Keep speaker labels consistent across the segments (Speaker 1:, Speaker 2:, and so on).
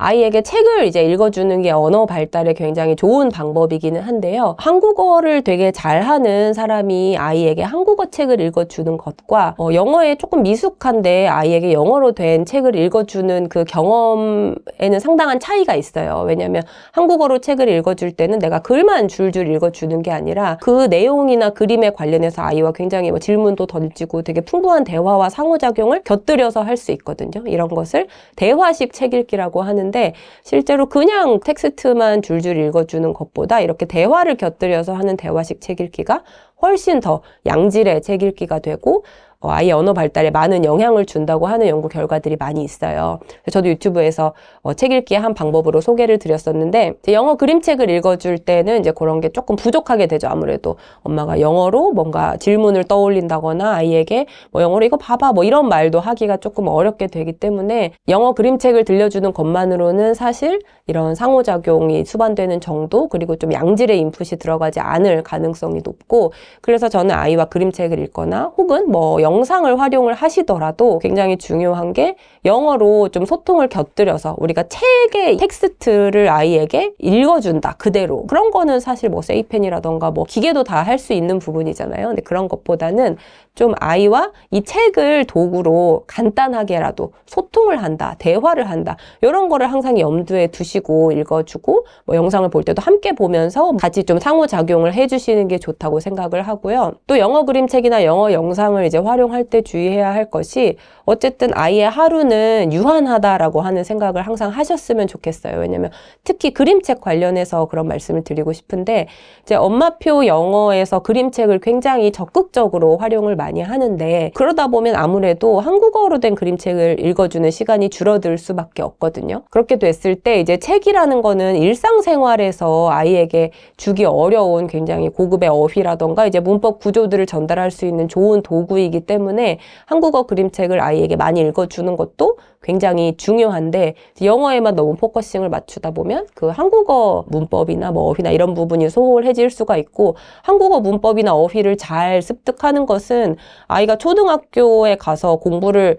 Speaker 1: 아이에게 책을 이제 읽어주는 게 언어 발달에 굉장히 좋은 방법이기는 한데요. 한국어를 되게 잘하는 사람이 아이에게 한국어 책을 읽어주는 것과 영어에 조금 미숙한데 아이에게 영어로 된 책을 읽어주는 그 경험에는 상당한 차이가 있어요. 왜냐하면 한국어로 책을 읽어줄 때는 내가 글만 줄줄 읽어주는 게 아니라 그 내용이나 그림에 관련해서 아이와 굉장히 질문도 던지고 되게 풍부한 대화와 상호작용을 곁들여서 할 수 있거든요. 이런 것을 대화식 책 읽기라고 하는데 실제로 그냥 텍스트만 줄줄 읽어주는 것보다 이렇게 대화를 곁들여서 하는 대화식 책 읽기가 훨씬 더 양질의 책 읽기가 되고 아이의 언어 발달에 많은 영향을 준다고 하는 연구 결과들이 많이 있어요. 저도 유튜브에서 책 읽기의 한 방법으로 소개를 드렸었는데 영어 그림책을 읽어줄 때는 이제 그런 게 조금 부족하게 되죠. 아무래도 엄마가 영어로 뭔가 질문을 떠올린다거나 아이에게 영어로 이거 봐봐 이런 말도 하기가 조금 어렵게 되기 때문에 영어 그림책을 들려주는 것만으로는 사실 이런 상호작용이 수반되는 정도 그리고 좀 양질의 인풋이 들어가지 않을 가능성이 높고 그래서 저는 아이와 그림책을 읽거나 혹은 영상을 활용을 하시더라도 굉장히 중요한 게 영어로 좀 소통을 곁들여서 우리가 책의 텍스트를 아이에게 읽어준다 그대로 그런 거는 사실 세이펜이라던가 기계도 다 할 수 있는 부분이잖아요. 근데 그런 것보다는 좀 아이와 이 책을 도구로 간단하게라도 소통을 한다, 대화를 한다 이런 거를 항상 염두에 두시고 읽어주고 영상을 볼 때도 함께 보면서 같이 좀 상호작용을 해주시는 게 좋다고 생각을 하고요. 또 영어 그림책이나 영어 영상을 이제 활용할 때 주의해야 할 것이 어쨌든 아이의 하루는 유한하다라고 하는 생각을 항상 하셨으면 좋겠어요. 왜냐면 특히 그림책 관련해서 그런 말씀을 드리고 싶은데 이제 엄마표 영어에서 그림책을 굉장히 적극적으로 활용을 많이 하는데 그러다 보면 아무래도 한국어로 된 그림책을 읽어주는 시간이 줄어들 수밖에 없거든요. 그렇게 됐을 때 이제 책이라는 거는 일상생활에서 아이에게 주기 어려운 굉장히 고급의 어휘라던가 이제 문법 구조들을 전달할 수 있는 좋은 도구이기 때문에 한국어 그림책을 아이에게 많이 읽어주는 것도 굉장히 중요한데 영어에만 너무 포커싱을 맞추다 보면 그 한국어 문법이나 어휘나 이런 부분이 소홀해질 수가 있고 한국어 문법이나 어휘를 잘 습득하는 것은 아이가 초등학교에 가서 공부를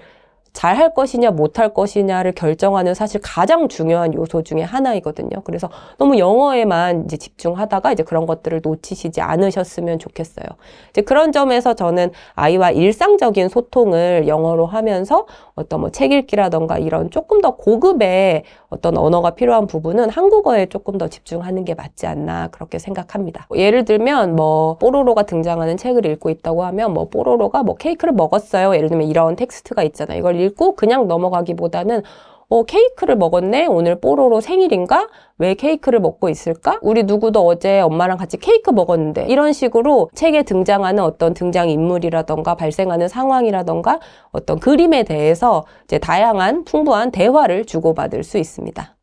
Speaker 1: 잘 할 것이냐 못할 것이냐를 결정하는 사실 가장 중요한 요소 중에 하나이거든요. 그래서 너무 영어에만 이제 집중하다가 이제 그런 것들을 놓치시지 않으셨으면 좋겠어요. 이제 그런 점에서 저는 아이와 일상적인 소통을 영어로 하면서 어떤 책 읽기라던가 이런 조금 더 고급의 어떤 언어가 필요한 부분은 한국어에 조금 더 집중하는 게 맞지 않나 그렇게 생각합니다. 예를 들면 뽀로로가 등장하는 책을 읽고 있다고 하면 뽀로로가 케이크를 먹었어요. 예를 들면 이런 텍스트가 있잖아요. 이걸 읽고 그냥 넘어가기보다는 케이크를 먹었네? 오늘 뽀로로 생일인가? 왜 케이크를 먹고 있을까? 우리 누구도 어제 엄마랑 같이 케이크 먹었는데 이런 식으로 책에 등장하는 어떤 등장인물이라던가 발생하는 상황이라던가 어떤 그림에 대해서 이제 다양한 풍부한 대화를 주고받을 수 있습니다.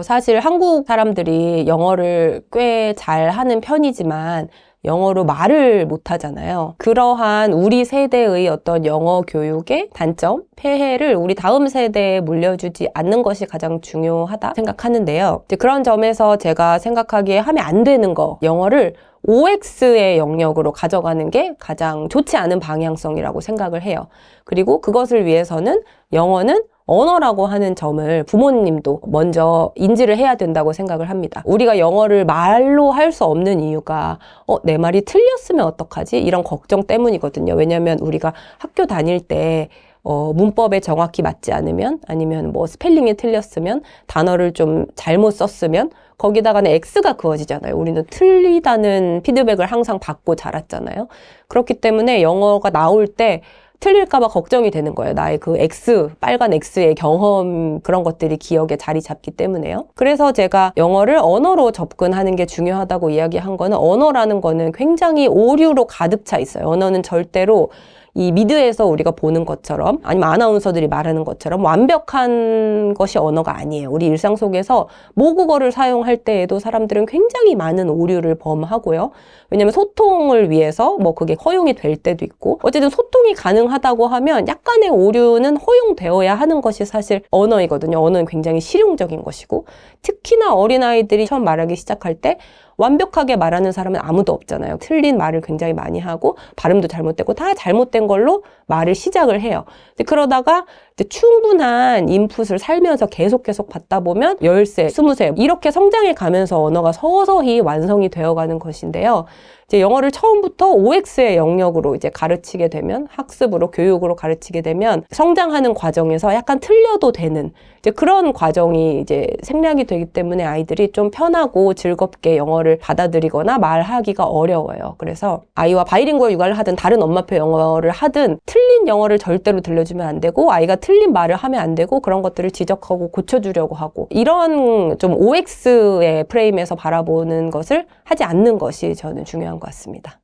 Speaker 1: 사실 한국 사람들이 영어를 꽤 잘하는 편이지만 영어로 말을 못하잖아요. 그러한 우리 세대의 어떤 영어 교육의 단점, 폐해를 우리 다음 세대에 물려주지 않는 것이 가장 중요하다 생각하는데요. 이제 그런 점에서 제가 생각하기에 하면 안 되는 거, 영어를 OX의 영역으로 가져가는 게 가장 좋지 않은 방향성이라고 생각을 해요. 그리고 그것을 위해서는 영어는 언어라고 하는 점을 부모님도 먼저 인지를 해야 된다고 생각을 합니다. 우리가 영어를 말로 할 수 없는 이유가 내 말이 틀렸으면 어떡하지? 이런 걱정 때문이거든요. 왜냐하면 우리가 학교 다닐 때 문법에 정확히 맞지 않으면 아니면 스펠링이 틀렸으면 단어를 좀 잘못 썼으면 거기다가는 X가 그어지잖아요. 우리는 틀리다는 피드백을 항상 받고 자랐잖아요. 그렇기 때문에 영어가 나올 때 틀릴까봐 걱정이 되는 거예요. 나의 그 X, 빨간 X의 경험 그런 것들이 기억에 자리 잡기 때문에요. 그래서 제가 영어를 언어로 접근하는 게 중요하다고 이야기한 거는 언어라는 거는 굉장히 오류로 가득 차 있어요. 언어는 절대로 이 미드에서 우리가 보는 것처럼 아니면 아나운서들이 말하는 것처럼 완벽한 것이 언어가 아니에요. 우리 일상 속에서 모국어를 사용할 때에도 사람들은 굉장히 많은 오류를 범하고요. 왜냐하면 소통을 위해서 그게 허용이 될 때도 있고 어쨌든 소통이 가능하다고 하면 약간의 오류는 허용되어야 하는 것이 사실 언어이거든요. 언어는 굉장히 실용적인 것이고 특히나 어린아이들이 처음 말하기 시작할 때 완벽하게 말하는 사람은 아무도 없잖아요. 틀린 말을 굉장히 많이 하고 발음도 잘못되고 다 잘못된 걸로 말을 시작을 해요. 그러다가 이제 충분한 인풋을 살면서 계속 받다 보면 10세, 20세 이렇게 성장해 가면서 언어가 서서히 완성이 되어가는 것인데요. 이제 영어를 처음부터 OX의 영역으로 이제 가르치게 되면 학습으로 교육으로 가르치게 되면 성장하는 과정에서 약간 틀려도 되는 이제 그런 과정이 이제 생략이 되기 때문에 아이들이 좀 편하고 즐겁게 영어를 받아들이거나 말하기가 어려워요. 그래서 아이와 바이링구얼 육아를 하든 다른 엄마표 영어를 하든 틀린 영어를 절대로 들려주면 안 되고 아이가 틀린 말을 하면 안 되고 그런 것들을 지적하고 고쳐주려고 하고 이런 좀 OX의 프레임에서 바라보는 것을 하지 않는 것이 저는 중요한 것 같습니다.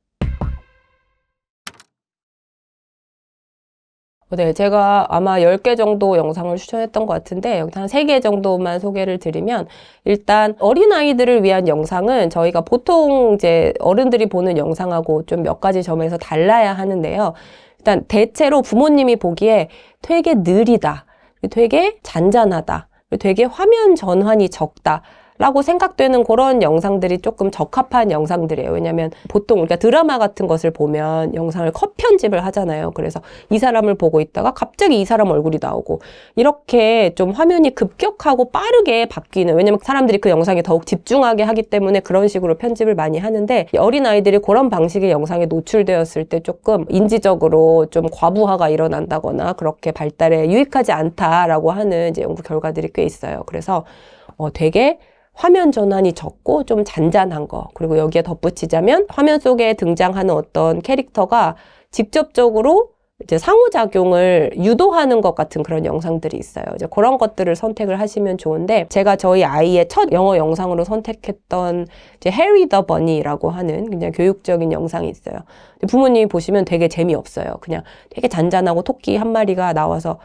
Speaker 1: 네, 제가 아마 10개 정도 영상을 추천했던 것 같은데 여기 한 3개 정도만 소개를 드리면 일단 어린아이들을 위한 영상은 저희가 보통 이제 어른들이 보는 영상하고 좀 몇 가지 점에서 달라야 하는데요. 일단 대체로 부모님이 보기에 되게 느리다, 되게 잔잔하다, 되게 화면 전환이 적다 라고 생각되는 그런 영상들이 조금 적합한 영상들이에요. 왜냐면 보통 우리가 드라마 같은 것을 보면 영상을 컷 편집을 하잖아요. 그래서 이 사람을 보고 있다가 갑자기 이 사람 얼굴이 나오고 이렇게 좀 화면이 급격하고 빠르게 바뀌는, 왜냐면 사람들이 그 영상에 더욱 집중하게 하기 때문에 그런 식으로 편집을 많이 하는데 어린아이들이 그런 방식의 영상에 노출되었을 때 조금 인지적으로 좀 과부하가 일어난다거나 그렇게 발달에 유익하지 않다라고 하는 이제 연구 결과들이 꽤 있어요. 그래서 되게 화면 전환이 적고 좀 잔잔한 거, 그리고 여기에 덧붙이자면 화면 속에 등장하는 어떤 캐릭터가 직접적으로 이제 상호작용을 유도하는 것 같은 그런 영상들이 있어요. 이제 그런 것들을 선택을 하시면 좋은데 제가 저희 아이의 첫 영어 영상으로 선택했던 이제 해리 더 버니라고 하는 그냥 교육적인 영상이 있어요. 부모님이 보시면 되게 재미없어요. 그냥 되게 잔잔하고 토끼 한 마리가 나와서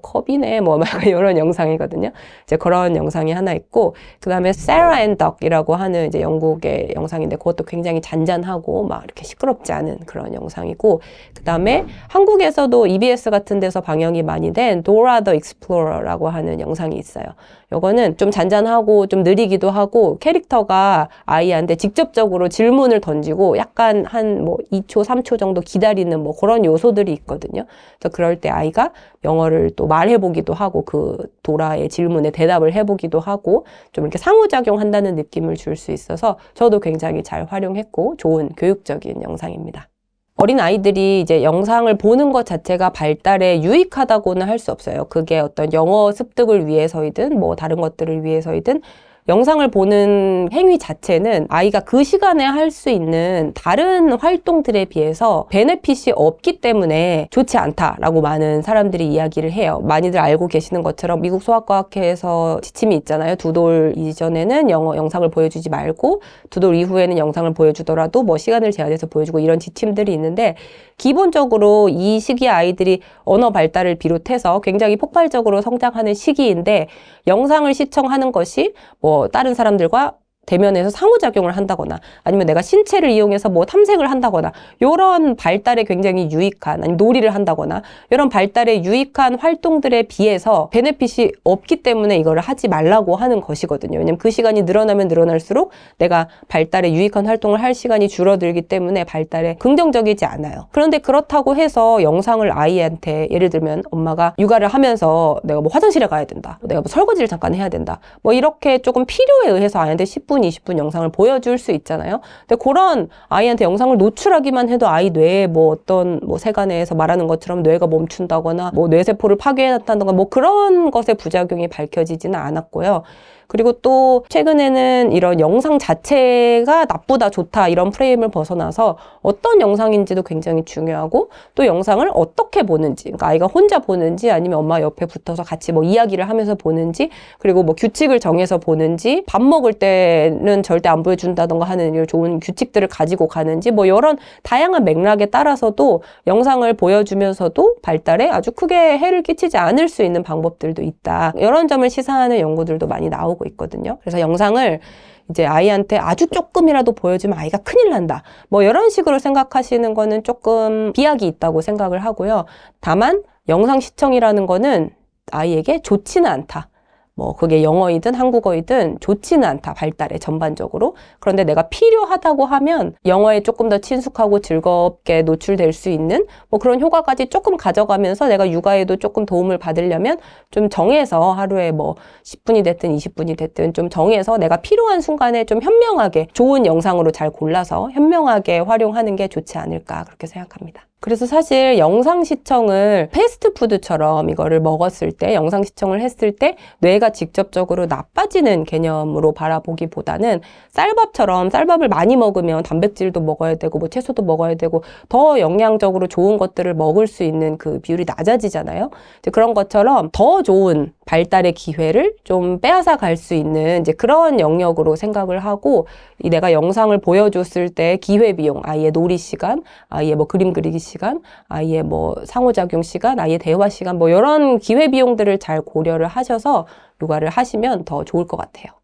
Speaker 1: 컵이네, 막 이런 영상이거든요. 이제 그런 영상이 하나 있고, 그 다음에 세라 앤 덕이라고 하는 이제 영국의 영상인데, 그것도 굉장히 잔잔하고, 막 이렇게 시끄럽지 않은 그런 영상이고, 그 다음에 한국에서도 EBS 같은 데서 방영이 많이 된 도라 더 익스플로러라고 하는 영상이 있어요. 요거는 좀 잔잔하고 좀 느리기도 하고 캐릭터가 아이한테 직접적으로 질문을 던지고 약간 한 2초, 3초 정도 기다리는 그런 요소들이 있거든요. 그래서 그럴 때 아이가 영어를 또 말해보기도 하고 그 도라의 질문에 대답을 해보기도 하고 좀 이렇게 상호작용한다는 느낌을 줄 수 있어서 저도 굉장히 잘 활용했고 좋은 교육적인 영상입니다. 어린 아이들이 이제 영상을 보는 것 자체가 발달에 유익하다고는 할 수 없어요. 그게 어떤 영어 습득을 위해서이든 다른 것들을 위해서이든 영상을 보는 행위 자체는 아이가 그 시간에 할 수 있는 다른 활동들에 비해서 베네핏이 없기 때문에 좋지 않다라고 많은 사람들이 이야기를 해요. 많이들 알고 계시는 것처럼 미국 소아과학회에서 지침이 있잖아요. 2돌 이전에는 영상을 보여주지 말고 2돌 이후에는 영상을 보여주더라도 시간을 제한해서 보여주고 이런 지침들이 있는데 기본적으로 이 시기에 아이들이 언어 발달을 비롯해서 굉장히 폭발적으로 성장하는 시기인데 영상을 시청하는 것이 다른 사람들과 대면에서 상호작용을 한다거나 아니면 내가 신체를 이용해서 탐색을 한다거나 이런 발달에 굉장히 유익한, 아니면 놀이를 한다거나 이런 발달에 유익한 활동들에 비해서 베네핏이 없기 때문에 이거를 하지 말라고 하는 것이거든요. 왜냐면 그 시간이 늘어나면 늘어날수록 내가 발달에 유익한 활동을 할 시간이 줄어들기 때문에 발달에 긍정적이지 않아요. 그런데 그렇다고 해서 영상을 아이한테 예를 들면 엄마가 육아를 하면서 내가 화장실에 가야 된다, 내가 설거지를 잠깐 해야 된다, 이렇게 조금 필요에 의해서 아이한테 10분 20분 영상을 보여줄 수 있잖아요. 근데 그런 아이한테 영상을 노출하기만 해도 아이 뇌에 어떤 세간에서 말하는 것처럼 뇌가 멈춘다거나 뇌세포를 파괴해놨다던가 그런 것의 부작용이 밝혀지지는 않았고요. 그리고 또 최근에는 이런 영상 자체가 나쁘다 좋다 이런 프레임을 벗어나서 어떤 영상인지도 굉장히 중요하고 또 영상을 어떻게 보는지, 그러니까 아이가 혼자 보는지 아니면 엄마 옆에 붙어서 같이 이야기를 하면서 보는지, 그리고 규칙을 정해서 보는지, 밥 먹을 때는 절대 안 보여준다던가 하는 이런 좋은 규칙들을 가지고 가는지 이런 다양한 맥락에 따라서도 영상을 보여주면서도 발달에 아주 크게 해를 끼치지 않을 수 있는 방법들도 있다. 이런 점을 시사하는 연구들도 많이 나오고 있거든요. 그래서 영상을 이제 아이한테 아주 조금이라도 보여주면 아이가 큰일 난다, 이런 식으로 생각하시는 거는 조금 비약이 있다고 생각을 하고요. 다만 영상 시청이라는 거는 아이에게 좋지는 않다, 뭐 그게 영어이든 한국어이든 좋지는 않다, 발달에 전반적으로. 그런데 내가 필요하다고 하면 영어에 조금 더 친숙하고 즐겁게 노출될 수 있는 뭐 그런 효과까지 조금 가져가면서 내가 육아에도 조금 도움을 받으려면 좀 정해서 하루에 뭐 10분이 됐든 20분이 됐든 좀 정해서 내가 필요한 순간에 좀 현명하게 좋은 영상으로 잘 골라서 현명하게 활용하는 게 좋지 않을까 그렇게 생각합니다. 그래서 사실 영상 시청을 패스트푸드처럼 이거를 먹었을 때, 영상 시청을 했을 때 뇌가 직접적으로 나빠지는 개념으로 바라보기보다는 쌀밥처럼 쌀밥을 많이 먹으면 단백질도 먹어야 되고 뭐 채소도 먹어야 되고 더 영양적으로 좋은 것들을 먹을 수 있는 그 비율이 낮아지잖아요. 이제 그런 것처럼 더 좋은 발달의 기회를 좀 빼앗아 갈 수 있는 이제 그런 영역으로 생각을 하고 이 내가 영상을 보여줬을 때 기회비용, 아이의 놀이 시간, 아이의 뭐 그림 그리기 시간, 아이의 뭐 상호작용 시간, 아이의 대화 시간 뭐 이런 기회비용들을 잘 고려를 하셔서 육아를 하시면 더 좋을 것 같아요.